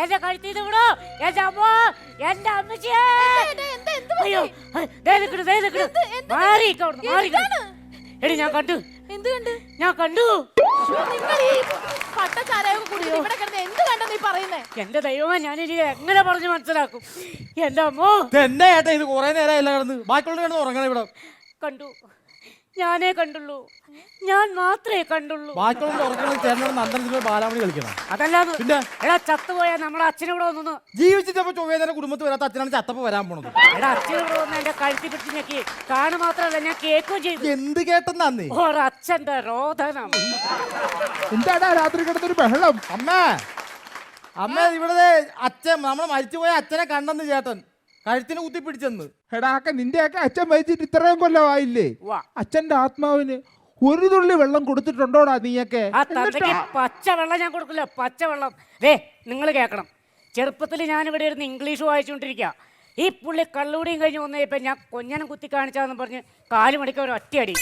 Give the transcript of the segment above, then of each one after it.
എന്റെ കഴുത്തിൽ വിടോ. എന്റെ അമ്മ, എന്റെ അമ്മച്ചിയെ. അയ്യോ, എടി ഞാൻ കണ്ടു. എന്ത് കണ്ട്? ഞാൻ കണ്ടു. എന്റെ ദൈവമേ, ഞാനിനി എങ്ങനെ പറഞ്ഞു മനസ്സിലാക്കും? എന്റെ അമ്മോ, എന്നെ ഏട്ടാ ഇത് കുറെ നേരം എല്ലാം കിടന്ന് ബാക്കിയുള്ള കിടന്ന് ഉറങ്ങണം ഇവിടെ. കണ്ടു, ഞാനേ കണ്ടുള്ളൂ, ഞാൻ മാത്രമേ കണ്ടുള്ളൂ. ബാക്കിയുള്ള ഉറങ്ങണം ചേട്ടനോട് നന്ദനത്തിന് ബാലാമണി കളിക്കണം. അതല്ലാതെ പിന്നെ എടാ ചത്തുപോയാ നമ്മുടെ അച്ഛനിവിടെ വന്നു. ജീവിച്ചിട്ടപ്പോ ചൊവ്വേതന്നെ കുടുംബത്തിൽ വരാത്ത അച്ഛനാണ് ചത്തപ്പോ വരാൻ പോണത്. എടാ അച്ഛനിവിടെ വന്ന് എന്റെ കഴുത്തി പിടിച്ച് ഞെക്കി. കാണു മാത്രമല്ല, ഞാൻ കേൾക്കുകയും ചെയ്തു. എന്ത് കേട്ടെന്നാന്നേ? ഒരച്ഛന്റെ രോദനം. എന്താടാ രാത്രി കിടന്നൊരു ബഹളം? അമ്മ ഇവിടെ അച്ഛൻ നമ്മളെ മരിച്ചുപോയ അച്ഛനെ കണ്ടെന്ന് ചേട്ടൻ കഴുത്തിന് കുത്തിപ്പിടിച്ചെന്ന്. എടാക്ക നിന്റെയൊക്കെ അച്ഛൻ മരിച്ചിട്ട് ഇത്രയും കൊല്ലമായില്ലേ? അച്ഛന്റെ ആത്മാവിന് ഒരു തുള്ളി വെള്ളം കൊടുത്തിട്ടുണ്ടോടാ നീയൊക്കെ? ആ തന്തയ്ക്ക് പച്ചവെള്ളം ഞാൻ കൊടുക്കില്ല, പച്ചവെള്ളം. നിങ്ങൾ കേൾക്കണം, ചെറുപ്പത്തിൽ ഞാനിവിടെ ഇരുന്ന് ഇംഗ്ലീഷ് വായിച്ചുകൊണ്ടിരിക്കുക. ഈ പുള്ളി കള്ളൂടിയും കഴിഞ്ഞ് വന്നപ്പോൾ ഞാൻ കൊഞ്ഞനം കുത്തി കാണിച്ചാന്ന് പറഞ്ഞ് 4 മണിക്ക് ഒരു ഒറ്റയടി.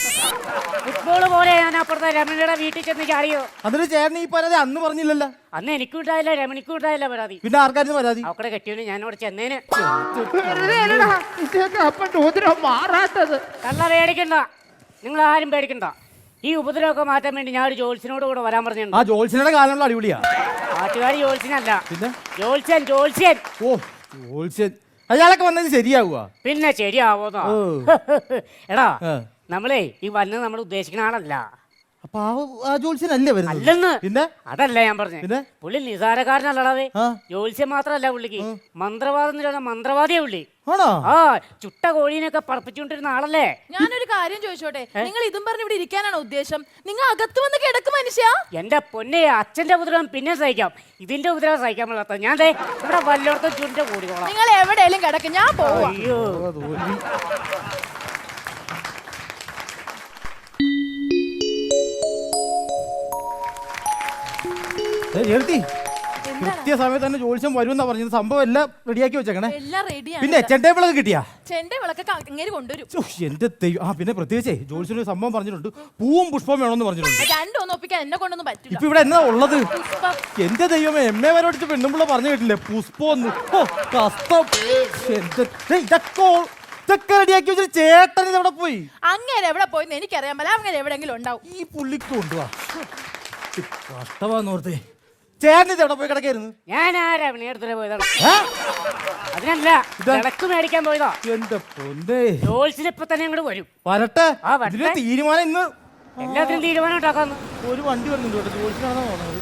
ഫുട്ബോൾ പോലെ ഞാൻ അപ്പുറത്തെ രമണിയുടെ വീട്ടിൽ ചെന്ന് ചാടിയോ. അതിന് ചേട്ടൻ ഈ പരാതി അന്ന് പറഞ്ഞില്ലല്ലോ. അന്ന് എനിക്കും ഉണ്ടായില്ല, രമണിക്കും ഉണ്ടായില്ല പരാതി. പിന്നെ ആർക്കായിരുന്നു പരാതി? അവിടെ കെട്ടിയോന് ഞാനിവിടെ ചെന്നേന്. മാറാത്തത് കള്ള പേടിക്കണ്ട, നിങ്ങൾ ആരും പേടിക്കണ്ട. ഈ ഉപദ്രവമൊക്കെ മാറ്റാൻ വേണ്ടി ഞാൻ ഒരു ജോത്സ്യനോട് കൂടെ വരാൻ പറഞ്ഞിട്ടുണ്ട്. ആ ജോത്സ്യനുടെ കാലമുള്ള അടിപൊളിയാ. നാട്ടുകാർ ജോത്സ്യനല്ല, പിന്നെ ജോത്സ്യൻ. ജോത്സ്യൻ. ഓ ജോത്സ്യൻ, അയാളൊക്കെ വന്നത് ശരിയാവുക? പിന്നെ ശരിയാവോന്നോ? എടാ നമ്മളെ ഈ വന്നത് നമ്മൾ ഉദ്ദേശിക്കുന്ന ആളല്ല. അപ്പൊ ആ ജോത്സ്യനല്ലേ വരുന്നത്? അല്ലെന്ന്. പിന്നെ അതല്ല ഞാൻ പറഞ്ഞത്. പുള്ളി നിസാരക്കാരനല്ലടാവേ. ജോത്സ്യം മാത്രല്ല പുള്ളിക്ക്, മന്ത്രവാദം മന്ത്രവാദിയാ പുള്ളി. ആ ചുട്ട കോഴീനൊക്കെ പറപ്പിച്ചുകൊണ്ടിരുന്ന ആളല്ലേ. ഞാനൊരു കാര്യം ചോദിച്ചോട്ടെ, നിങ്ങൾ ഇതും പറഞ്ഞ് ഇവിടെ ഇരിക്കാനാണോ ഉദ്ദേശം? നിങ്ങൾ അകത്ത് വന്ന് കിടക്കും മനുഷ്യ. എന്റെ പൊന്നെ, അച്ഛന്റെ ഉപദ്രവം പിന്നെ സഹിക്കാം, ഇതിന്റെ ഉപദ്രവം സഹിക്കാൻ പറ്റാത്ത ഞാൻ ഇവിടെ വല്ലോടത്തും ചുണ്ട കൂടിക്കോളാം. നിങ്ങൾ എവിടെയെങ്കിലും കിടക്കും, ഞാൻ പോവാ. അയ്യോ കൃത്യസമയത്ത് തന്നെ ജോത്സ്യം വരുമെന്നാ പറഞ്ഞത്. സംഭവം എല്ലാം റെഡിയാക്കി വെച്ചേക്കണേ. എല്ലാം റെഡിയാണ്. പിന്നെ ചെണ്ടവിളക്ക് കിട്ടിയാ? ചെണ്ടവിളക്കൊക്കെ അങ്ങേര് കൊണ്ടുവരും. എന്റെ ദൈവം. ആ പിന്നെ പ്രത്യേകിച്ചേ ജോത്സ്യന് സംഭവം പറഞ്ഞിട്ടുണ്ട്, പൂവും പുഷ്പവും വേണമെന്ന് പറഞ്ഞിട്ടുണ്ട്. രണ്ടൊന്നും ഒപ്പിക്കാൻ എന്നെ കൊണ്ടൊന്നും പറ്റില്ല. ഇപ്പൊ ഇവിടെ എന്നാ ഉള്ളത്? എന്റെ ദൈവമേ, എമ്മെ വരോടിച്ച് പെണ്ണുമ്പിള്ള പറഞ്ഞു കേട്ടില്ലേ പുഷ്പമെന്ന്. ഓ കഷ്ടം. ഇതൊക്കെ റെഡിയാക്കി വെച്ചിട്ട് ചേട്ടൻ ഇതെവിടെ പോയി? അങ്ങേര് എവിടെ പോയിന്ന് എനിക്കറിയാൻ പറ്റില്ല. അങ്ങനെ എവിടെയെങ്കിലും ഉണ്ടാവും. ഈ പുള്ളിക്ക് കൊണ്ടുവാ. കഷ്ടമാന്നോർത്തേ. ചേട്ടൻ ഇതെവിടെ പോയി കിടക്കായിരുന്നു? ഞാൻ ആരാ എടുത്തിട്ട് പോയതാണ്. അതിനല്ല, വിളക്ക് മേടിക്കാൻ പോയതാ. എന്റെ പൊന്നേ, ജോത്സ്യൻ ഇപ്പൊ തന്നെ അങ്ങോട്ട് വരും. വരട്ടെ. ഇതിന് തീരുമാനം ഇന്ന് എല്ലാത്തിനും തീരുമാനം ഉണ്ടാക്കാന്ന്. ഒരു വണ്ടി വരുന്നുണ്ട് കേട്ടോ, ജോത്സ്യനാണോ തോന്നുന്നത്.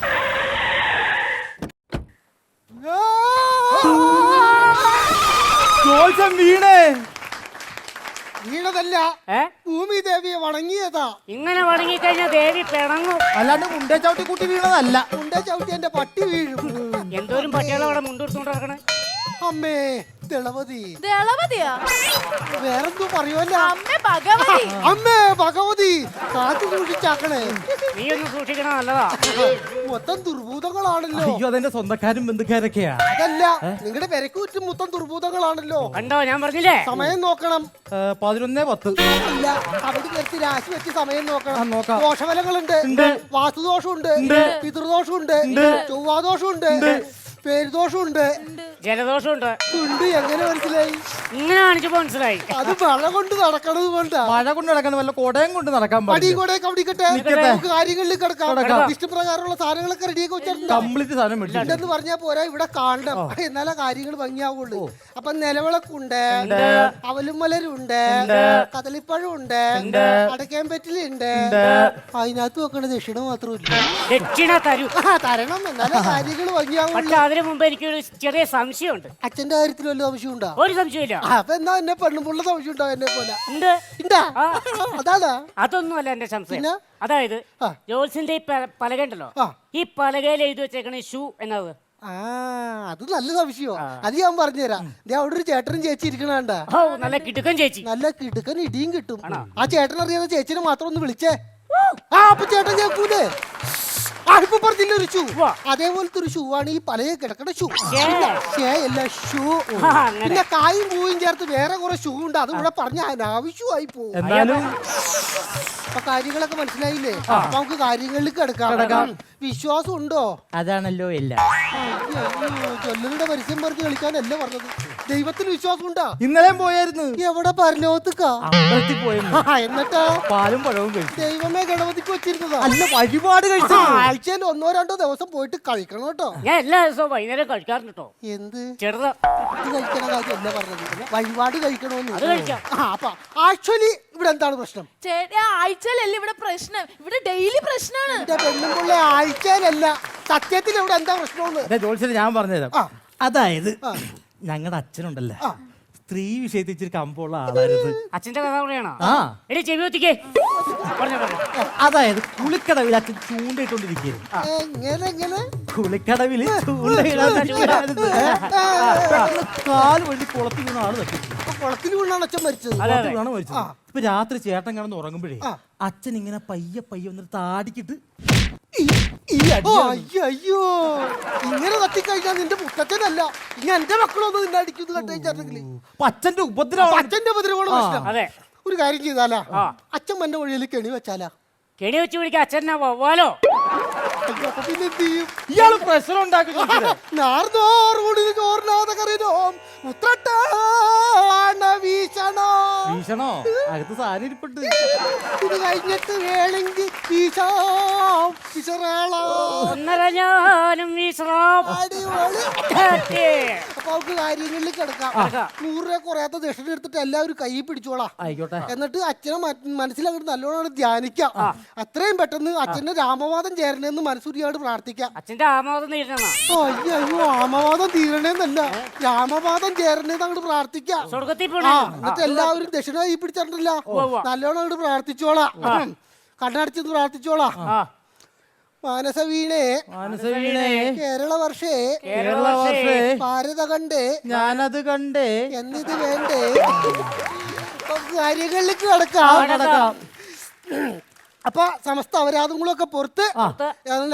ജോത്സ്യൻ വീണേ. വീണതല്ല, ഭൂമി ദേവിയെ വണങ്ങിയതാ. ഇങ്ങനെ വണങ്ങി കഴിഞ്ഞാൽ ദേവി പിണങ്ങും. അല്ലാണ്ട് മുണ്ടേ ചവിട്ടി കൂട്ടി വീണതല്ല. മുണ്ടേ ചവിട്ടി എന്റെ പട്ടി വീഴും. എന്തോരും പട്ടികളെ അവിടെ മുണ്ടെടുത്തോണ്ട് നടക്കണേ. അമ്മേ ദളവതി. ദളവതിയാ? വേറെന്തോ പറയുമല്ലോ. അമ്മേ ഭഗവതി. അമ്മേ ഭഗവതി, കാത്തു സൂക്ഷിച്ചാക്കണേ. നീ ഒന്ന് സൂക്ഷിക്കണം, നല്ലതാ. മൊത്തം ദുർഭൂതങ്ങളാണല്ലോ. അയ്യോ, അതെന്റെ സ്വന്തക്കാരും ബന്ധുക്കാരൊക്കെയാ. അതല്ല, നിങ്ങളുടെ പെരക്ക് ചുറ്റും മൊത്തം ദുർഭൂതങ്ങളാണല്ലോ. കണ്ടോ, ഞാൻ പറഞ്ഞില്ലേ. സമയം നോക്കണം. 11:10. അല്ല, അവിടെ നിർത്തി രാശി വെച്ച് സമയം നോക്കണം. നോക്കാം. ദോഷഫലങ്ങളുണ്ട്, വാസ്തുദോഷമുണ്ട്, പിതൃദോഷമുണ്ട്, ചൊവ്വാദോഷമുണ്ട്, പേരുദോഷമുണ്ട്, ജലദോഷമുണ്ട്. ഉണ്ട്. എങ്ങനെ മനസ്സിലായി? ഇങ്ങനെ കാണിച്ചപ്പോ മനസ്സിലായി. അത് മഴ കൊണ്ട് നടക്കണത് കൊണ്ടാ. മഴ കൊണ്ട് നടക്കാൻ വല്ല കൊടയും കൊണ്ട് നടക്കാൻ നമുക്ക് കാര്യങ്ങളിൽ കിടക്കാം. ഇഷ്ടപ്രകാരമുള്ള സാധനങ്ങളൊക്കെ റെഡിയാക്കി വെച്ചിട്ടുണ്ട്. കംപ്ലീറ്റ് സാധനം ഉണ്ടെന്ന് പറഞ്ഞാൽ പോരാ, ഇവിടെ കാണണം. എന്നാലേ കാര്യങ്ങൾ ഭംഗിയാവുള്ളൂ. അപ്പൊ നിലവിളക്കുണ്ട്, അവലുമലരുണ്ട്, കദളിപ്പഴമുണ്ട്, അടയ്ക്കാൻ പറ്റിലുണ്ട്. അതിനകത്ത് വെക്കണ ദക്ഷിണ മാത്രമില്ല. ദക്ഷിണ തരൂ. തരണം, എന്നാലേ കാര്യങ്ങൾ ഭംഗിയാവുള്ളൂ. പക്ഷെ അതിനു മുമ്പ് എനിക്കൊരു ചെറിയ സംശയമുണ്ട്. അച്ഛന്റെ കാര്യത്തിൽ വല്ല സംശയം ഉണ്ടോ? ഒരു സംശയമില്ല. അപ്പൊ എന്നാ എന്നെ പെണ്ണുമ്പുള്ള സംശയം ഉണ്ടോ? എന്നെ പോലെ ഉണ്ട്. അതാണ്. അതൊന്നുമല്ല എന്റെ സംശയം. അതായത് ജോത്സ്യന്റെ ഈ പലക ഉണ്ടല്ലോ, ഈ പലകയിൽ എഴുതി വെച്ചേക്കണ ഷൂ എന്നത്. അത് നല്ല സംശയമോ? അത് ഞാൻ പറഞ്ഞുതരാം. അവിടെ ഒരു ചേട്ടനും ചേച്ചി ഇരിക്കണണ്ട. നല്ല കിടുക്കൻ ചേച്ചി. നല്ല കിടുക്കൻ ഇടിയും കിട്ടും. ആ ചേട്ടൻ അറിയാതെ ചേച്ചിനെ മാത്രം ഒന്ന് വിളിച്ചേ. അപ്പൊ ചേട്ടൻ കേൾക്കൂലേ? അടുപ്പ് പറഞ്ഞില്ല ഒരു ഷൂ, അതേപോലത്തെ ഒരു ഷൂ ആണ് ഈ പലയെ കിടക്കണ ഷൂ. അല്ല ഷൂ. പിന്നെ കായും പൂവും ചേർത്ത് വേറെ കുറെ ഷൂ ഉണ്ട്. അത് ഇവിടെ പറഞ്ഞ അനാവശ്യമായി പോകും. എന്നാലും അപ്പൊ കാര്യങ്ങളൊക്കെ മനസ്സിലായില്ലേ? നമുക്ക് കാര്യങ്ങളിലേക്ക് കിടക്കാം. വിശ്വാസം ഉണ്ടോ? അതാണല്ലോ എല്ലാം. ചൊല്ലരുടെ പരസ്യം പറഞ്ഞ് കളിക്കാനല്ല പറഞ്ഞത്. ദൈവത്തിൽ വിശ്വാസം ഉണ്ടാ? ഇന്നലെയും പോയായിരുന്നു. എവിടെ പരലോകത്തുക്കാ? അമ്പലത്തിൽ പോയിരുന്നു. എന്നിട്ടാ പാലും പഴവും കഴിച്ചു. ദൈവമേ ഗണപതിക്ക് വെച്ചിരുന്നതാ? അല്ല, വഴിപാട് കഴിച്ചു. ആഴ്ചയിൽ 1-2 ദിവസം പോയിട്ട് കഴിക്കണം കേട്ടോ. ഞാൻ എല്ലാ ദിവസവും വൈകുന്നേരം കഴിക്കാറുണ്ട് കേട്ടോ. എന്ത് ചെറുത് ഇത് കഴിക്കണ കാര്യമല്ല പറഞ്ഞത്, വഴിപാട് കഴിക്കണോന്ന്. അത് കഴിക്കാം. അപ്പൊ ആക്ച്വലി ഇവിടെ എന്താണ് പ്രശ്നം? ചേട്ടാ ആഴ്ചയിലല്ല ഇവിടെ പ്രശ്നം, ഇവിടെ ഡെയിലി പ്രശ്നമാണ്. എന്റെ പെണ്ണും പിള്ളെ ആഴ്ചയിലല്ല, സത്യത്തിൽ ഇവിടെ എന്താ പ്രശ്നമെന്ന്. അതെ ജോത്സ്യൻ, ഞാൻ പറഞ്ഞുതരാം. ആ. അതായത് ആ. ഞങ്ങളുടെ അച്ഛനുണ്ടല്ലോ, ആ. സ്ത്രീ വിഷയത്തിൽ ഇച്ചിരി കമ്പുള്ള ആളായിരുന്നു. അച്ഛന്റെ കഥ പറയണോ? ആ. എടി ചെവി കുത്തിക്കേ. പറഞ്ഞു പറഞ്ഞു. അതായത് കുളിക്കടവിൽ അച്ഛൻ ചൂണ്ടയിട്ടോണ്ടിരിക്കുന്നു. എങ്ങനെ കുളിക്കടവിൽ ചൂണ്ടയിടായിരുന്നു. കാല് വണ്ടി കുളത്തിൽ വീണ ആള് തട്ടി. കുളത്തിൽ വീണാണ് അച്ഛൻ മരിച്ചത്. കുളത്തിൽ വീണാണ് മരിച്ചത്. ഇപ്പൊ രാത്രി ചേട്ടൻ കിടന്ന് ഉറങ്ങുമ്പോഴേ അച്ഛൻ ഇങ്ങനെ പയ്യെ വന്നിട്ട് താടിക്കിട്ട് അയ്യോ, ഇങ്ങനെ തട്ടിക്കഴിഞ്ഞാൽ നിന്റെ മുത്തച്ഛനല്ല, ഇനി എന്റെ മക്കളൊന്നും നിന്നെ അടിക്കുന്നു കണ്ടുകഴിഞ്ഞാണെങ്കിൽ അച്ഛന്റെ ഉപദ്രവം. അച്ഛന്റെ ഉപദ്രവമാണ് പ്രശ്നം. അതെ. ഒരു കാര്യം ചെയ്താലാ, അച്ഛൻ എന്റെ വഴിയിൽ കെണി വെച്ചാലാ? കെണി വെച്ച് പിടിക്കാൻ അച്ഛനാ വവ്വാലോ. അയ്യോ, അപ്പൊ പിന്നെ എന്ത് ചെയ്യും? ഇയാള് പ്രശ്നം ഉണ്ടാക്കി. നാർന്നോറുകൂടി ചോറിനാതെ കറിയോ ഉത്രട്ടാണ വീശണോ. ഭീഷണോ? അകത്ത് സാധനം ഇരിപ്പുണ്ട്. ഇത് കഴിഞ്ഞിട്ട് വേണമെങ്കിൽ വീശാം. വിശറാളോ. ഒന്നര ഞാനും വീശറാം. അടിപൊളി. അപ്പൊ അവർക്ക് കാര്യങ്ങളിൽ കിടക്കാം. 100 രൂപ കുറയാത്ത ദക്ഷിണ എടുത്തിട്ട് എല്ലാവരും കൈ പിടിച്ചോളാം. ആയിക്കോട്ടെ. എന്നിട്ട് അച്ഛനെ മനസ്സിലങ്ങോട്ട് നല്ലോണം ധ്യാനിക്കാം. അത്രയും പെട്ടെന്ന് അച്ഛന്റെ രാമവാദം ചേരണമെന്ന് മനസ്സൂരിയോട് പ്രാർത്ഥിക്കാം. അച്ഛന്റെ ആമാവതം തീരണ അയ്യോ, രാമവാദം തീരണേന്നല്ല, രാമവാദം ചേരണേന്ന് അങ്ങോട്ട് പ്രാർത്ഥിക്കാം. സ്വർഗത്തിൽ എന്നിട്ട് എല്ലാവരും ദക്ഷിണ കൈ പിടിച്ചിട്ടുണ്ടല്ലോ, നല്ലോണം അങ്ങോട്ട് പ്രാർത്ഥിച്ചോളാം. കണ്ണടച്ചെന്ന് പ്രാർത്ഥിച്ചോളാം. മാനസവീണേ കേരളവർഷേ ഭാരതകണ്ഠേ ഞാനത് കണ്ടേ എന്നിത് വേണ്ടേ. കാര്യങ്ങളിലേക്ക് കിടക്കാം. അപ്പൊ സമസ്ത അപരാധങ്ങളൊക്കെ പുറത്ത്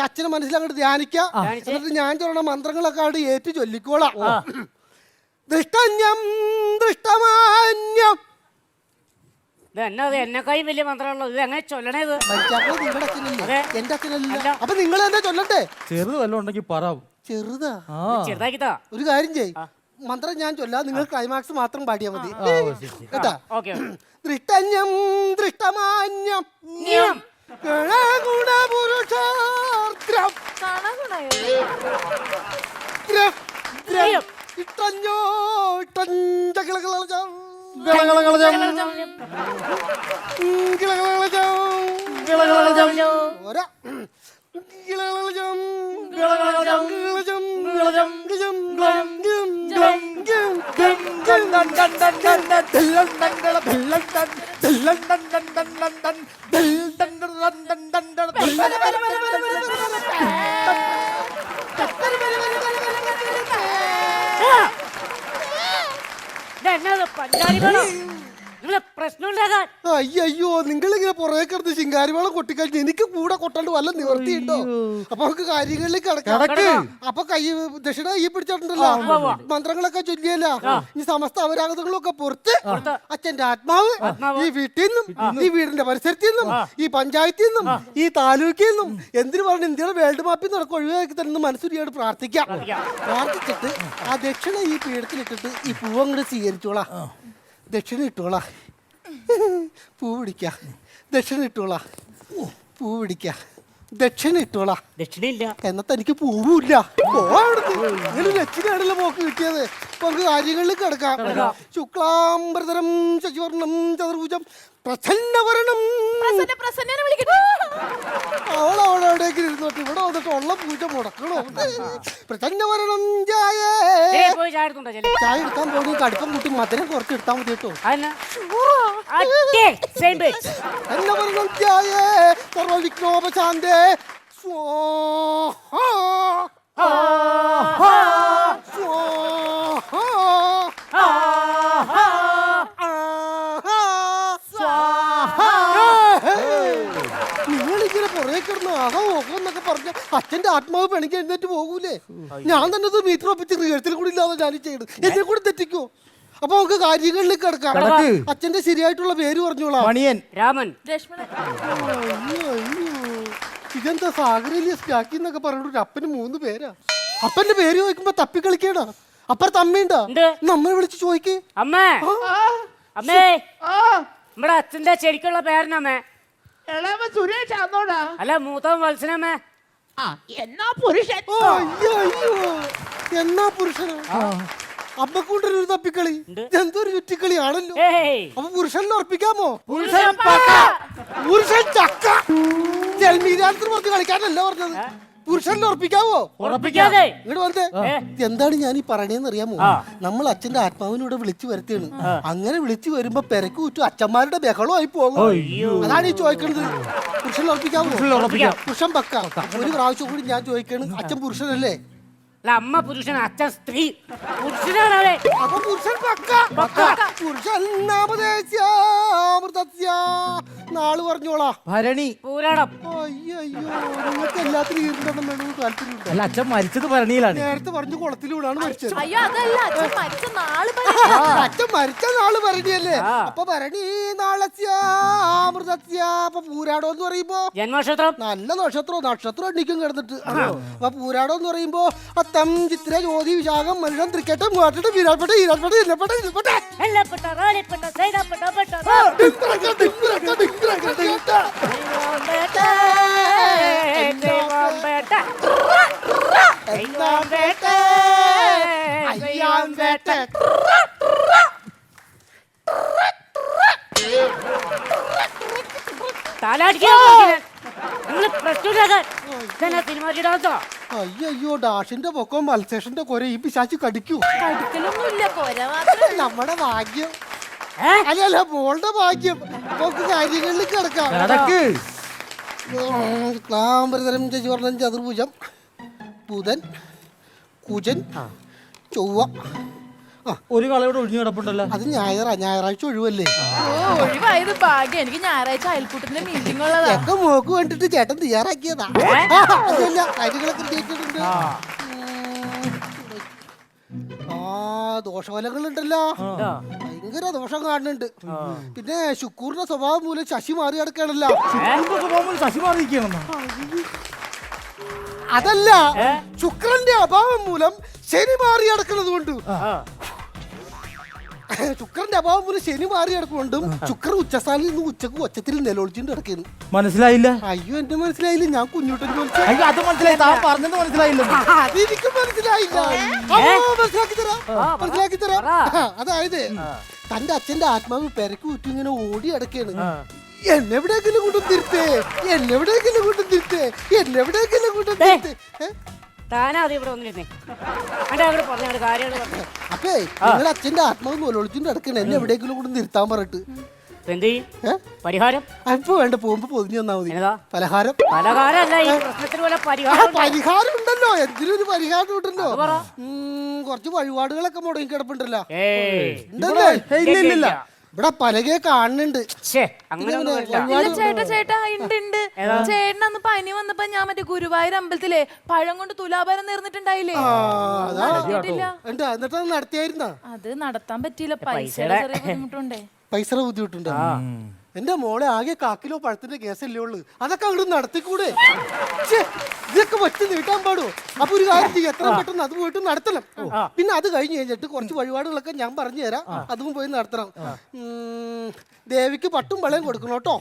അച്ഛനെ മനസ്സിൽ അങ്ങോട്ട് ധ്യാനിക്കാം. എന്നിട്ട് ഞാൻ ചൊല്ലണ മന്ത്രങ്ങളൊക്കെ അവിടെ ഏറ്റു ചൊല്ലിക്കോളാം. ദൃഷ്ടന്യം ദൃഷ്ടമാന്യം. ഇത് എന്നാ എന്നെക്കായി വലിയ മന്ത്രമുള്ളത്, ഇത് എങ്ങനെ ചൊല്ലണേത്? നിങ്ങളുടെ അച്ഛനല്ലേ, എന്റെ അച്ഛനല്ല. അപ്പൊ നിങ്ങൾ എന്താ ചൊല്ലണ്ടേ? ചെറുത് വല്ലതും ഉണ്ടെങ്കിൽ പറ. ചെറുതാ? ചെറുതാക്കിത്താ. ഒരു കാര്യം ചെയ്, മന്ത്രം ഞാൻ ചൊല്ലാം, നിങ്ങൾ ക്ലൈമാക്സ് മാത്രം പാടിയാ മതി കേട്ടാ. ദൃഷ്ടന്യം ദൃഷ്ടമാന്യം ഗുണപുരുഷാർദ്രം ഇട്ടഞ്ഞോ ഇട്ടഞ്ചകളകളജം ഓരാ പഞ്ചാരി വേണം നിങ്ങളെ പ്രശ്നം ഉണ്ടാക്കാൻ. അയ്യോ, നിങ്ങളിങ്ങനെ പുറകെ കിടന്ന് ശിങ്കാരിവളം കൊട്ടിക്കഴിഞ്ഞ് എനിക്ക് കൂടെ കൊട്ടാണ്ട് വല്ല നിവർത്തിയുണ്ടോ? അപ്പൊ നമുക്ക് കാര്യങ്ങളിലേക്ക് കിടക്കാം. അപ്പൊ കൈ ദക്ഷിണ കൈ പിടിച്ചിട്ടുണ്ടല്ലോ, മന്ത്രങ്ങളൊക്കെ ചൊല്ലിയല്ല. ഈ സമസ്ത അപരാധങ്ങളൊക്കെ പുറത്ത് അച്ഛന്റെ ആത്മാവ് ഈ വീട്ടിൽ നിന്നും ഈ വീടിന്റെ പരിസരത്തിൽ നിന്നും ഈ പഞ്ചായത്തിൽ നിന്നും ഈ താലൂക്കിൽ നിന്നും എന്തിനു പറഞ്ഞു ഇന്ത്യയുടെ വേൾഡ് മാപ്പിൽ നിന്നൊക്കെ ഒഴിവാക്കി തന്നെ മനസ്സൂരിയോട് പ്രാർത്ഥിക്കാം. പ്രാർത്ഥിച്ചിട്ട് ആ ദക്ഷിണ ഈ പീഠത്തിലിട്ടിട്ട് ഈ പൂവ് അങ്ങോട്ട് സ്വീകരിച്ചോളാം. ദക്ഷിണ ഇട്ടോളാ, പൂ പിടിക്ക. ദക്ഷിണ ഇട്ടോളാ, പൂ പിടിക്ക. ദക്ഷിണ ഇട്ടോളാ. ദക്ഷിണയില്ല എന്നത്തെ എനിക്ക് പൂവില്ല. നിങ്ങൾ ദക്ഷിണയാണല്ലോ പോക്ക് കിട്ടിയത്. അപ്പൊ നമുക്ക് കാര്യങ്ങളിൽ കിടക്കാം. ശുക്ലാംബരതരം ശശിവർണം ചതുർഭുജം പ്രസന്നവരണം. അവളവിടേക്ക് ഇരുന്നോട്ട് ഇവിടെ വന്നിട്ട് ഉള്ള പൂജ മുടക്കണോ? പ്രസന്നവരണം ചായ എടുക്കാൻ പോയി കടുപ്പം കൂട്ടി മധുരം കുറച്ച് എടുത്താൽ മതി കേട്ടോ. പ്രസന്നവരണം ചായ സർവവിഘ്നോപശാന്തേ സ്വാഹാ നിങ്ങളിങ്ങനെ പുറകെ കിടന്ന് ആഹാ ഓഹോ എന്നൊക്കെ പറഞ്ഞ അച്ഛന്റെ ആത്മാവ് പെണിക്ക് എഴുന്നേറ്റ് പോകൂലേ? ഞാൻ തന്നെ ഇത് മീറ്റർ ഒപ്പിച്ച് റിഹേഴ്സൽ കൂടി ഇല്ലാതെ ഞാൻ ചെയ്യണം. എന്നെ കൂടി തെറ്റിക്കോ? അപ്പൊ നമുക്ക് കാര്യങ്ങളിലേക്ക് കിടക്കാം. അച്ഛന്റെ ശരിയായിട്ടുള്ള പേര് പറഞ്ഞോളാം. മണിയൻ രാമൻ. ഇതെന്താ സാഗരയിലെ സ്റ്റാക്കി എന്നൊക്കെ പറഞ്ഞിട്ട് അപ്പന് 3 പേരാ. അപ്പന്റെ പേര് ചോദിക്കുമ്പോ തപ്പി കളിക്കണ. അപ്പുറത്ത് അമ്മയുണ്ടോ? ഉണ്ട്. നമ്മളെ വിളിച്ച് ചോദിക്ക്. അമ്മേ അമ്മേ ആ നമ്മുടെ അച്ഛന്റെ ശരിക്കുള്ള പേരനമ്മേ. ഇളവ സുരേഷ് ആന്നോടാ. അല്ല മൂത്തവൻ വത്സനമ്മേ. ആ എന്നാ പുരുഷൻ. ഓ, അയ്യോ, അയ്യോ. എന്നാ പുരുഷനാ അമ്മക്കൂണ്ടൊരു തപ്പിക്കളി. എന്തൊരു ചുറ്റിക്കളിയാണല്ലോ. ഏയ് അപ്പൊ പുരുഷനിൽ ഉറപ്പിക്കാമോ? പുരുഷൻ പക്ക. പുരുഷൻ ചക്ക. ജൽമീരാത്രി പറഞ്ഞ് കളിക്കാനല്ല പറഞ്ഞത്. പുരുഷനിൽ ഉറപ്പിക്കാവോ? ഉറപ്പിക്കാതെ ഇങ്ങോട്ട് വന്നേ. എന്താണ് ഞാൻ ഈ പറയണേന്ന് അറിയാമോ? നമ്മൾ അച്ഛന്റെ ആത്മാവിനൂടെ വിളിച്ചു വരുത്തിയാണ്. അങ്ങനെ വിളിച്ചു വരുമ്പോ പെരക്ക് ചുറ്റും അച്ഛന്മാരുടെ ബഹളമായി പോകും. അതാണ് ഈ ചോദിക്കണത്. പുരുഷനിൽ ഉറപ്പിക്കാവോ? പുരുഷൻ പക്ക. ഒരു പ്രാവശ്യം കൂടി ഞാൻ ചോദിക്കണ്, അച്ഛൻ പുരുഷനല്ലേ? അല്ല അമ്മ പുരുഷൻ അച്ഛൻ സ്ത്രീ. പുരുഷനാണേ. അപ്പൊ പുരുഷൻ പക്ക. പുരുഷൻ നാള് പറഞ്ഞോളാ. ഭരണി. പൂരാടം. അയ്യോ, നിങ്ങൾക്ക് എല്ലാത്തിനും ഈർണ്ടെണ്ണം വേണമെന്ന് താല്പര്യമുണ്ട്. അല്ല അച്ഛൻ മരിച്ചത് ഭരണിയിലാണ്. നേരത്തെ പറഞ്ഞു കുളത്തിലൂടാണ് മരിച്ചത്. അയ്യോ അതല്ല, അച്ഛൻ മരിച്ച നാള് അച്ഛൻ മരിച്ച നാള് ഭരണിയല്ലേ? അപ്പൊ ഭരണി നാളസ്യ അമൃതസ്യ. അപ്പൊ പൂരാടം എന്ന് പറയുമ്പോ ജന്മനക്ഷത്രം. നല്ല നക്ഷത്രം എണ്ണിക്കും കിടന്നിട്ട്. അപ്പൊ പൂരാടം എന്ന് പറയുമ്പോ അത്തം ചിത്ര ജ്യോതി വിശാഖം മനുഷ്യൻ തൃക്കട്ടം മൂവാട്ടം വീരാൾപ്പെട്ട ഈരാൾപ്പെട്ട ഇല്ലപ്പെട്ട ഇല്ലപ്പെട്ട എല്ലപ്പെട്ട റാലിപ്പെട്ട സൈതാപ്പെട്ട പെട്ട അയ്യോ ഡാഷിന്റെ പൊക്കം മത്സേഷന്റെ കൊര ഈ പിശാച്ച് കടിക്കൂ. കടിക്കലൊന്നുമില്ല, കൊര മാത്രം. നമ്മുടെ ഭാഗ്യം. അല്ലല്ല മോളുടെ ഭാഗ്യം. നമുക്ക് കാര്യങ്ങളിൽ കിടക്കാം. ക്ലാംബരതരം ചതുർവർണ്ണം ചതുർഭുജം ബുധൻ കുജൻ ചൊവ്വ. ഒരു കളയോട് ഒഴിഞ്ഞു കിടപ്പുണ്ടല്ലോ. അത് ഞായറാഴ്ച ഒഴിവല്ലേ? ഓ, ഒഴിവായത് ഭാഗ്യം. എനിക്ക് ഞായറാഴ്ച അയൽക്കൂട്ടത്തിന്റെ മീറ്റിംഗ് ഉള്ളതാ. ഒക്കെ മോക്ക് വേണ്ടിട്ട് ചേട്ടൻ തയ്യാറാക്കിയതാ. അതല്ല കാര്യങ്ങളൊക്കെ കേട്ടിട്ടുണ്ട്. ദോഷഫലങ്ങളുണ്ടല്ലോ, ഭയങ്കര ദോഷം കാണുന്നുണ്ട്. പിന്നെ ശുക്കൂറിന്റെ സ്വഭാവം മൂലം ശശി മാറി കിടക്കണല്ലോ. ശശി മാറിയിരിക്കണം. അതല്ല, ശുക്രന്റെ അഭാവം മൂലം ശനി മാറി കിടക്കുന്നത് കൊണ്ട്. ശുക്രന്റെ അഭാവം മൂലം ശനി മാറി കിടക്കുകൊണ്ടും ശുക്രൻ ഉച്ചസ്ഥാനിൽ നിന്ന് ഉച്ചക്ക് ഒച്ചത്തിൽ നിലവിളിച്ചിട്ട് കിടക്കുന്നു. മനസ്സിലായില്ല. അയ്യോ എന്റെ മനസ്സിലായില്ല. ഞാൻ കുഞ്ഞുട്ടൻ അയ്യോ അത് മനസ്സിലായി. താൻ പറഞ്ഞത് മനസ്സിലായില്ല. അതെനിക്ക് മനസ്സിലായില്ല. മനസ്സിലാക്കി തരാം. അതായത് തന്റെ അച്ഛന്റെ ആത്മാവ് പെരക്ക് ചുറ്റും ഇങ്ങനെ ഓടി അടക്കാണ്. എന്നെവിടെയെങ്കിലും കൊണ്ടും തിരുത്തേ, എന്നെവിടെയെങ്കിലും കൊണ്ടും തിരുത്തേ, എന്നെവിടെയെങ്കിലും കൊണ്ടും തിരുത്തേ. അപ്പേ നിങ്ങൾ അച്ഛന്റെ ആത്മാവ് നൂലൊളിച്ചിട്ട് അടക്കണ. എന്നെ എവിടെയെങ്കിലും കൊണ്ടും നിർത്താൻ പറഞ്ഞിട്ട് പരിഹാരം അപ്പൊ വേണ്ട, പോകുമ്പോ പൊതിഞ്ഞു തന്നാ മതി. പലഹാരം പരിഹാരം ഉണ്ടല്ലോ, എന്തിനൊരു പരിഹാരം ഉണ്ടല്ലോ. കുറച്ച് വഴിപാടുകളൊക്കെ മുടങ്ങി കിടപ്പുണ്ടല്ലോ. ഇല്ല. ഇവിടെ പലകെ കാണുന്നുണ്ട്. ചേട്ടാ ഉണ്ട്. ചേട്ടൻ അന്ന് പനി വന്നപ്പോ ഞാൻ മറ്റേ ഗുരുവായൂർ അമ്പലത്തിലെ പഴം കൊണ്ട് തുലാഭാരം നേർന്നിട്ടുണ്ടായില്ലേ? എന്നിട്ട് അത് നടത്തിയായിരുന്ന? അത് നടത്താൻ പറ്റിയില്ല, പൈസയുടെ ചെറിയ ബുദ്ധിമുട്ടുണ്ടേ. പൈസയുടെ ബുദ്ധിമുട്ടുണ്ട്. എന്റെ മോളെ ആകെ 1 കിലോ പഴത്തിന്റെ കേസല്ലേ ഉള്ളു. അതൊക്കെ അങ്ങോട്ട് നടത്തിക്കൂടെ? ഇതൊക്കെ വെച്ച് നീട്ടാൻ പാടുമോ? അപ്പൊ ഒരു കാര്യം ചെയ്യും, എത്ര പെട്ടെന്ന് അത് പോയിട്ട് നടത്തണം. പിന്നെ അത് കഴിഞ്ഞ് കഴിഞ്ഞിട്ട് കുറച്ച് വഴിപാടുകളൊക്കെ ഞാൻ പറഞ്ഞു തരാം, അതും പോയി നടത്തണം. ദേവിക്ക് പട്ടും വളയും കൊടുക്കണം കേട്ടോ.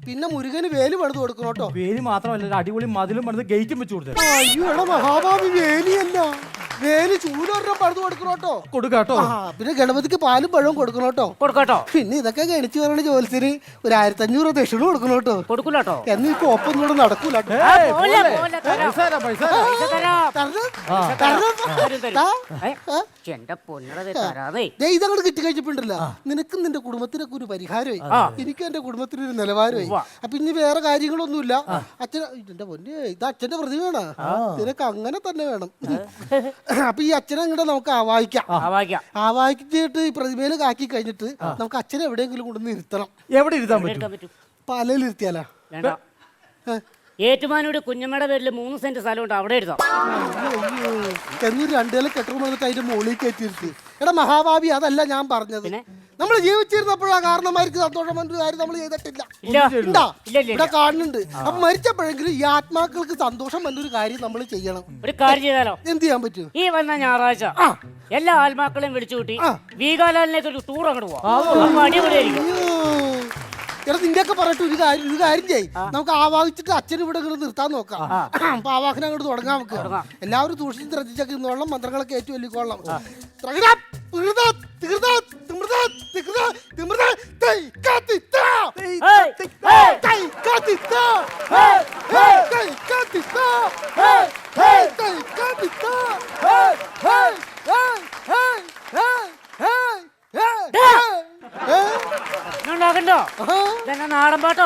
പിന്നെ മുരുകന് വേലി പണിത് കൊടുക്കണം കേട്ടോ. വേലി മാത്രമല്ല, അടിപൊളി മതിലും പണിത് ഗേറ്റും വെച്ച് കൊടുത്തു. അയ്യോ എടാ മഹാഭാവി, വേലിയല്ല വേലി ചൂലൊരെണ്ണം പണിത് കൊടുക്കണം കേട്ടോ. കൊടുക്കാട്ടോ. പിന്നെ ഗണപതിക്ക് പാലും പഴവും കൊടുക്കണം കേട്ടോ. പിന്നെ ഇതൊക്കെ ഗണിച്ചു പറയണ ജോലിസിന് ഒരു 1500 ദക്ഷിണ കൊടുക്കണം കേട്ടോ. കൊടുക്കൂലോ. എന്ന് ഈ കോപ്പൊന്നും നടക്കൂല. ഇതങ്ങോട്ട് കിട്ടി കഴിച്ചപ്പോണ്ടല്ലോ, നിനക്കും നിന്റെ കുടുംബത്തിനൊക്കെ ഒരു പരിഹാരമായി, എനിക്കും എന്റെ കുടുംബത്തിനൊരു നിലവാരമായി. അപ്പൊ ഇനി വേറെ കാര്യങ്ങളൊന്നുമില്ല. അച്ഛൻ എന്റെ പൊന്നെ, ഇത് അച്ഛന്റെ പ്രതിമയാണ്, നിനക്ക് അങ്ങനെ തന്നെ വേണം. അപ്പൊ ഈ അച്ഛനെ അങ്ങോട്ട് നമുക്ക് ആവാഹിച്ചിട്ട് ഈ പ്രതിമയിൽ കാക്കി കഴിഞ്ഞിട്ട് നമുക്ക് അച്ഛനെ എവിടെയെങ്കിലും കൊണ്ടുവന്ന് ഇരുത്തണം. എവിടെ ഇരുത്താൻ പറ്റും? പലയിലിരുത്തിയാലാ? ഏറ്റുമാനൂട് കുഞ്ഞമ്മയുടെ പേരിൽ 3 സെന്റ് സ്ഥലമുണ്ട്, അവിടെ എടുത്താം. എന്നൊരു 2 നില കെട്ടിടം വന്നിട്ട് അതിന്റെ മുകളിൽ കയറ്റിയിരുത്തി. എടാ മഹാഭാവി, അതല്ല ഞാൻ പറഞ്ഞത്. നമ്മൾ ജീവിച്ചിരുന്നപ്പോഴാ കാരണന്മാർക്ക് സന്തോഷം വന്നൊരു കാര്യം നമ്മൾ ചെയ്തിട്ടില്ല. ഇല്ല. ഉണ്ടാ? ഇല്ല, ഇല്ല, ഇവിടെ കാണുന്നുണ്ട്. അപ്പൊ മരിച്ചപ്പോഴെങ്കിലും ഈ ആത്മാക്കൾക്ക് സന്തോഷം വന്നൊരു കാര്യം നമ്മൾ ചെയ്യണം. ഒരു കാര്യം ചെയ്താലോ? എന്ത് ചെയ്യാൻ പറ്റും? ഈ വന്ന ഞായറാഴ്ച എല്ലാ ആത്മാക്കളെയും വിളിച്ചു കൂട്ടി വീഗാലാൻഡിലേക്ക് ഒരു ടൂർ അങ്ങോട്ട് പോവാം. അപ്പൊ അടിപൊളിയായിരിക്കും. എടാ നിന്റെയൊക്കെ പറഞ്ഞിട്ട് ഒരു കാര്യം ചെയ്യ്. നമുക്ക് ആവാഹിച്ചിട്ട് അച്ഛൻ ഇവിടെ ഇങ്ങനെ നിർത്താൻ നോക്കാം. അപ്പൊ ആവാഹനം അങ്ങോട്ട് തുടങ്ങാൻ നമുക്ക്. എല്ലാവരും സൂക്ഷിച്ച് ശ്രദ്ധിച്ചൊക്കെ ഇന്നോളം മന്ത്രങ്ങളൊക്കെ ഏറ്റവും വലിക്കൊള്ളാം. ഉണ്ടാകണ്ടോ? ഇതെന്നെ നാടൻ പാട്ടോ?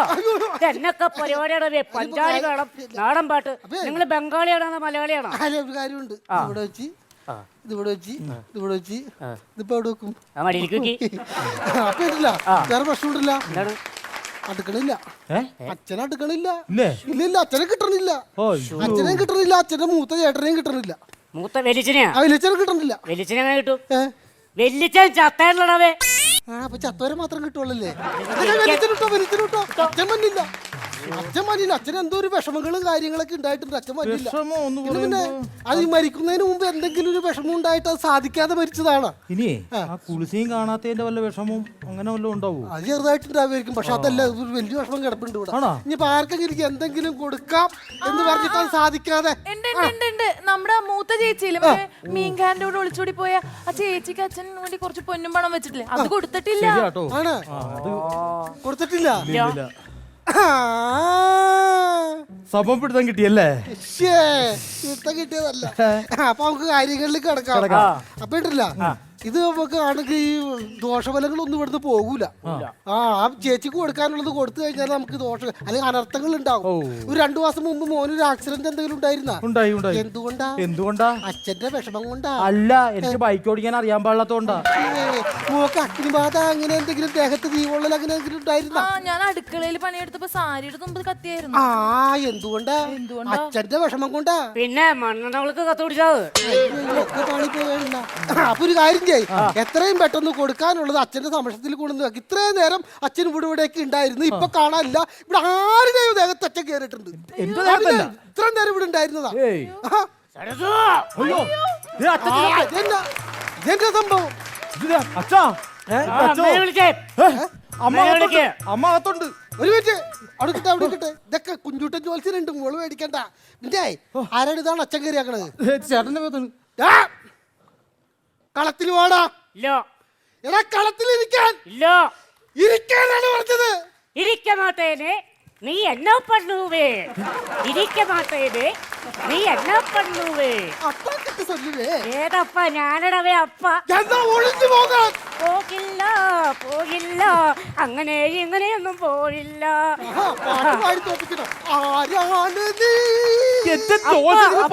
ഇതെന്നൊക്കെ പരിപാടിയാണ്. പഞ്ചാരി കാണാം, നാടൻ പാട്ട്. നിങ്ങൾ ബംഗാളിയാണോ മലയാളിയാണോ? ഒരു കാര്യമുണ്ട്. ഇവിടെ വെച്ച് ഇതിവിടെ വെച്ച് ഇതിവിടെ വെച്ച് ഇതിപ്പോ എവിടെ വെക്കും? അപ്പൊ ഇല്ല, വേറെ പ്രശ്നമുണ്ടല്ല. അടുക്കളില്ല, അച്ഛനെ അടുക്കളില്ല. ഇല്ല, അച്ഛനെ കിട്ടണില്ല. അച്ഛനെ കിട്ടണില്ല. അച്ഛന്റെ മൂത്ത ചേട്ടനെയും കിട്ടണില്ല. മൂത്ത വെലിച്ചനെയാ? വലിച്ചനെ കിട്ടണില്ല. വെലിച്ചനെ എങ്ങനെ കിട്ടും? വെല്ലിച്ചൻ ചത്തേണ്ടവേ. അപ്പൊ ചത്തോരെ മാത്രം കിട്ടുള്ളല്ലേ? വലിച്ചിട്ടോ. അച്ഛൻ മഞ്ഞില്ല. അച്ഛൻ മഞ്ഞില്ല. അച്ഛൻ എന്തോ ഒരു വിഷമങ്ങളും കാര്യങ്ങളൊക്കെ ഉണ്ടായിട്ടുണ്ട്. അച്ഛൻ മഞ്ഞില്ല. പിന്നെ അത് മരിക്കുന്നതിന് മുമ്പ് എന്തെങ്കിലും ഒരു വിഷമം ഉണ്ടായിട്ട് അത് സാധിക്കാതെ മരിച്ചതാണ്. ഇനി കുളിസിയും കാണാത്തതിന്റെ വല്ല വിഷമവും അങ്ങനെ വല്ലതും ഉണ്ടാവും? അത് ചെറുതായിട്ടുണ്ടാവുമായിരിക്കും. പക്ഷെ അതല്ല, ഒരു വലിയ വിഷമം കിടപ്പുണ്ട് ഇവിടെ. ഇനിയിപ്പോ ആർക്കെങ്കിലും എനിക്ക് എന്തെങ്കിലും കൊടുക്കാം എന്ന് പറഞ്ഞിട്ട് അത് സാധിക്കാതെ. നമ്മുടെ മൂത്ത ചേച്ചിയിലും മീൻകാരന്റെ കൂടെ ഒളിച്ചോടി പോയ ആ ചേച്ചിക്ക് അച്ഛൻ വേണ്ടി കുറച്ച് പൊന്നും പണം വെച്ചിട്ടില്ലേ? അത് കൊടുത്തിട്ടില്ല. ആണ് കൊടുത്തിട്ടില്ല. സമപ്പെടുത്താൻ കിട്ടിയല്ലേ? കിട്ടിയതല്ല. അപ്പൊ നമുക്ക് കാര്യങ്ങളിൽ കിടക്കാം. അപ്പൊ ഇട്ടില്ല, ഇത് നമുക്ക് ആണെങ്കിൽ ഈ ദോഷഫലങ്ങളൊന്നും ഇവിടുന്ന് പോകൂല. ആ ചേച്ചിക്ക് കൊടുക്കാനുള്ളത് കൊടുത്തു കഴിഞ്ഞാൽ നമുക്ക് ദോഷം അല്ലെങ്കിൽ അനർത്ഥങ്ങൾ ഉണ്ടാവും. ഒരു 2 മാസം മുമ്പ് മോനൊരു ആക്സിഡന്റ് എന്തെങ്കിലും ഉണ്ടായിരുന്ന? എന്തുകൊണ്ടാ? അച്ഛന്റെ വിഷമം കൊണ്ടാ. അല്ല, എനിക്ക് ബൈക്ക് ഓടിക്കാൻ അറിയാൻ പാടില്ലാത്തോണ്ടാ. മോക്ക് അഗ്നിബാധ അങ്ങനെ എന്തെങ്കിലും ദേഹത്ത് തീവൊള്ളൽ അങ്ങനെ എന്തെങ്കിലും ഉണ്ടായിരുന്ന? ഞാൻ അടുക്കളയിൽ പണിയെടുത്തപ്പോ സാരിയുടെ തുമ്പ് കത്തിയായിരുന്നു. എന്തുകൊണ്ടാ? അച്ഛന്റെ വിഷമം കൊണ്ടാ. പിന്നെ മണ്ണെണ്ണകൾക്ക് കത്തുപിടിച്ചത്. അപ്പൊ ഒരു കാര്യം ചെയ്യ്, എത്രയും പെട്ടെന്ന് കൊടുക്കാനുള്ളത് അച്ഛന്റെ സംരക്ഷണത്തിൽ കൊണ്ടുവന്ന് വെക്ക്. ഇത്രയും നേരം അച്ഛൻ ഇവിടെയൊക്കെ ഉണ്ടായിരുന്നു, ഇപ്പൊ കാണാനില്ല. ഇവിടെ ആരുടെയും ദേഹത്ത് അച്ഛൻ കയറിയിട്ടുണ്ട്. ഇത്രയും നേരം ഇവിടെ ഉണ്ടായിരുന്നതാ. ഇതെന്താ സംഭവം? അമ്മ അകത്തുണ്ട്. ഒരു മിനിറ്റ്, അവിടെ കിട്ടെ, അവിടെ കിട്ടെ. ഇതൊക്കെ കുഞ്ചൂട്ടൻ ജോത്സ്യനുണ്ട്, മോള് മേടിക്കണ്ട. പിന്നെ ആരാണ് ഇതാണ് അച്ഛൻ കയറിയാക്കണത്? ചേട്ടന്റെ ഭാഗത്താണ്. കളത്തിൽ വാടാ. എടാ കളത്തിൽ ഇരിക്കാൻ. ഇരിക്കാനാണ് പറഞ്ഞത്. ഇരിക്ക മാട്ടേനെ നീ എന്നാ പണ്ണുവേ? ഇരിക്ക മാട്ടേനെ നീ എന്നാ പണ്ണുവേ? അപ്പാക്കിട്ട് സൊല്ലുവേ. ഏതപ്പ? ഞാനടവേ അപ്പ. എന്നാ ഒളിഞ്ഞു പോകാൻ? പോകില്ല, പോകില്ല, അങ്ങനെ ഇങ്ങനെയൊന്നും പോയില്ല. പാട്ട് പാടി തോപ്പിക്കണം. ആരാണ് നീ?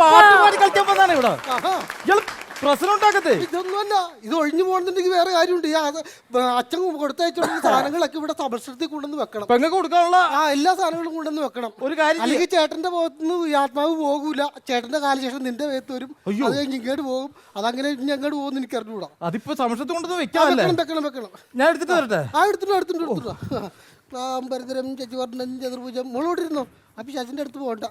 പാട്ട് പാടി കളിക്കാൻ വന്നാണ് ഇവിടെ. പ്രശ്നം ഉണ്ടാക്കത്തെ ഇതൊന്നുമല്ല. ഇത് ഒഴിഞ്ഞു പോകുന്നുണ്ടെങ്കിൽ വേറെ കാര്യമുണ്ട്. അച്ഛൻ കൊടുത്തയച്ചുള്ള സാധനങ്ങളൊക്കെ ഇവിടെ സംരക്ഷണത്തിൽ കൊണ്ടുവന്ന് വെക്കണം. പെങ്ങൾക്ക് കൊടുക്കാനുള്ള എല്ലാ സാധനങ്ങളും കൊണ്ടുവന്ന് വെക്കണം. ഒരു കാര്യം, അല്ലെങ്കിൽ ചേട്ടന്റെ ഭാഗത്തുനിന്ന് ഈ ആത്മാവ് പോകൂല. ചേട്ടന്റെ കാലശേഷം നിന്റെ വേത്ത് വരും. അത് കഴിഞ്ഞ് ഇങ്ങോട്ട് പോകും. അതങ്ങനെ ഇനി അങ്ങോട്ട് പോകുന്ന എനിക്ക് അറിഞ്ഞൂടാ. അതിപ്പോ സംരക്ഷണത്തിൽ കൊണ്ടുവന്ന് വെക്കണം. ഞാൻ എടുത്തിട്ട് വരട്ടെ? എടുത്തിട്ടുണ്ട്. ഭരതരം ചച്ചുവർണ്ണൻ ചതുർഭുജം മോളോട്ടിരുന്നോ? അപ്പൊ ശശിന്റെ അടുത്ത് പോകണ്ട.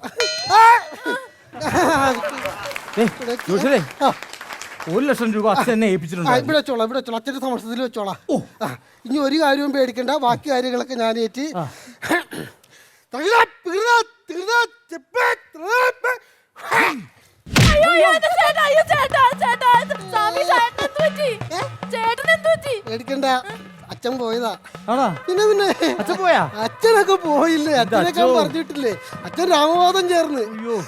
1 ലക്ഷം രൂപ അച്ഛനെ ഏൽപ്പിച്ചിട്ടുണ്ട്. ഇവിടെ വെച്ചോളാം, അച്ഛന്റെ സംരക്ഷണത്തിൽ വെച്ചോളാം. ഇനി ഒരു കാര്യവും പേടിക്കണ്ട. ബാക്കി കാര്യങ്ങളൊക്കെ ഞാൻ ഏറ്റ്. പേടിക്കണ്ട, അച്ഛൻ പോയതാ. പിന്നെ അച്ഛൻ പോയാ? അച്ഛനൊക്കെ പോയില്ലേ? അച്ഛനൊക്കെ പറഞ്ഞിട്ടില്ലേ? അച്ഛൻ രാമവാദം ചേർന്ന്.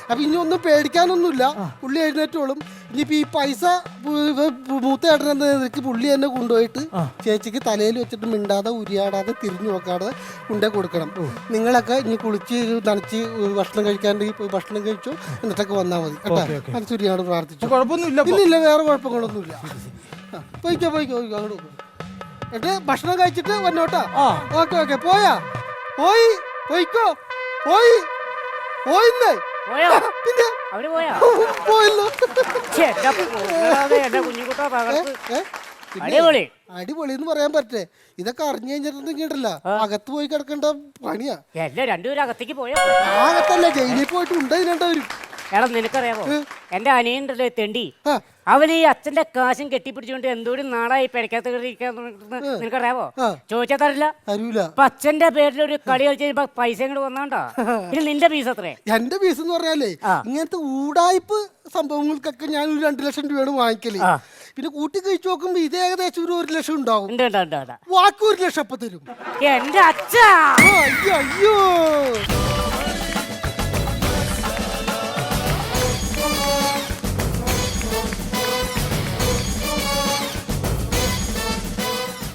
അപ്പൊ ഇനി ഒന്നും പേടിക്കാനൊന്നുമില്ല. പുള്ളി എഴുന്നേറ്റോളും. ഇനിയിപ്പോ ഈ പൈസ മൂത്ത ചേട്ടനെന്താ പുള്ളി തന്നെ കൊണ്ടുപോയിട്ട് ചേച്ചിക്ക് തലയിൽ വെച്ചിട്ട് മിണ്ടാതെ ഉരിയാടാതെ തിരിഞ്ഞു നോക്കാതെ കൊണ്ടേ കൊടുക്കണം. നിങ്ങളൊക്കെ ഇനി കുളിച്ച് നനച്ച് ഭക്ഷണം കഴിക്കാണ്ട് ഭക്ഷണം കഴിച്ചു എന്നിട്ടൊക്കെ വന്നാൽ മതി കേട്ടോ. മനസ്സുരിയാട് പ്രാർത്ഥിച്ചു. ഇല്ല, വേറെ കുഴപ്പങ്ങളൊന്നുമില്ല. പോയിക്കോ അങ്ങോട്ട് എന്നിട്ട് ഭക്ഷണം കഴിച്ചിട്ട് വന്നോട്ടാ. ഓക്കെ. പോയിക്കോ. പോയിന്നേ. പിന്നെ അവര് പോയാ? പോയല്ലോ. കുഞ്ഞുകുട്ടാ തകർത്ത് അടിപൊളി. അടിപൊളി എന്ന് പറയാൻ പറ്റേ. ഇതൊക്കെ അറിഞ്ഞു കഴിഞ്ഞിട്ടുണ്ടെങ്കിലല്ല അകത്ത് പോയി കിടക്കേണ്ട പണിയാ. എല്ലാം രണ്ടുപേരും അകത്തേക്ക് പോയോ? അകത്തല്ല, ജയിലിൽ പോയിട്ട് ഉണ്ടായിരണ്ടവരും. എടാ നിനക്കറിയാമോ എന്റെ അനിയൻ്റെ തെണ്ടി ആ. അവൻ ഈ അച്ഛന്റെ കാശും കെട്ടിപ്പിടിച്ചുകൊണ്ട് എന്തോരം നാളായി പിഴക്കകത്ത് കയറിയിരിക്കാന്ന് നിനക്കറിയാവോ? ചോദിച്ചാൽ തരില്ല. തരൂല. അപ്പൊ അച്ഛന്റെ പേരിൽ ഒരു കളി കളിച്ച് പൈസ ഇങ്ങോട്ട് വന്നാണ്ടോ? ഇനി നിന്റെ ഫീസ് എത്രേ? എന്റെ ഫീസ് എന്ന് പറഞ്ഞാലേ ഇങ്ങനത്തെ ഊടായ്പ് സംഭവങ്ങൾക്കൊക്കെ ഞാൻ ഒരു 2 ലക്ഷം രൂപയാണ് വാങ്ങിക്കല്. പിന്നെ കൂട്ടി കഴിച്ചു നോക്കുമ്പോ ഇത് ഏകദേശം ഒരു 1 ലക്ഷം ഉണ്ടാവും. ഉണ്ട്. ബാക്കി 1 ലക്ഷം അപ്പൊ തരും. എന്റെ അച്ഛാ. അയ്യോ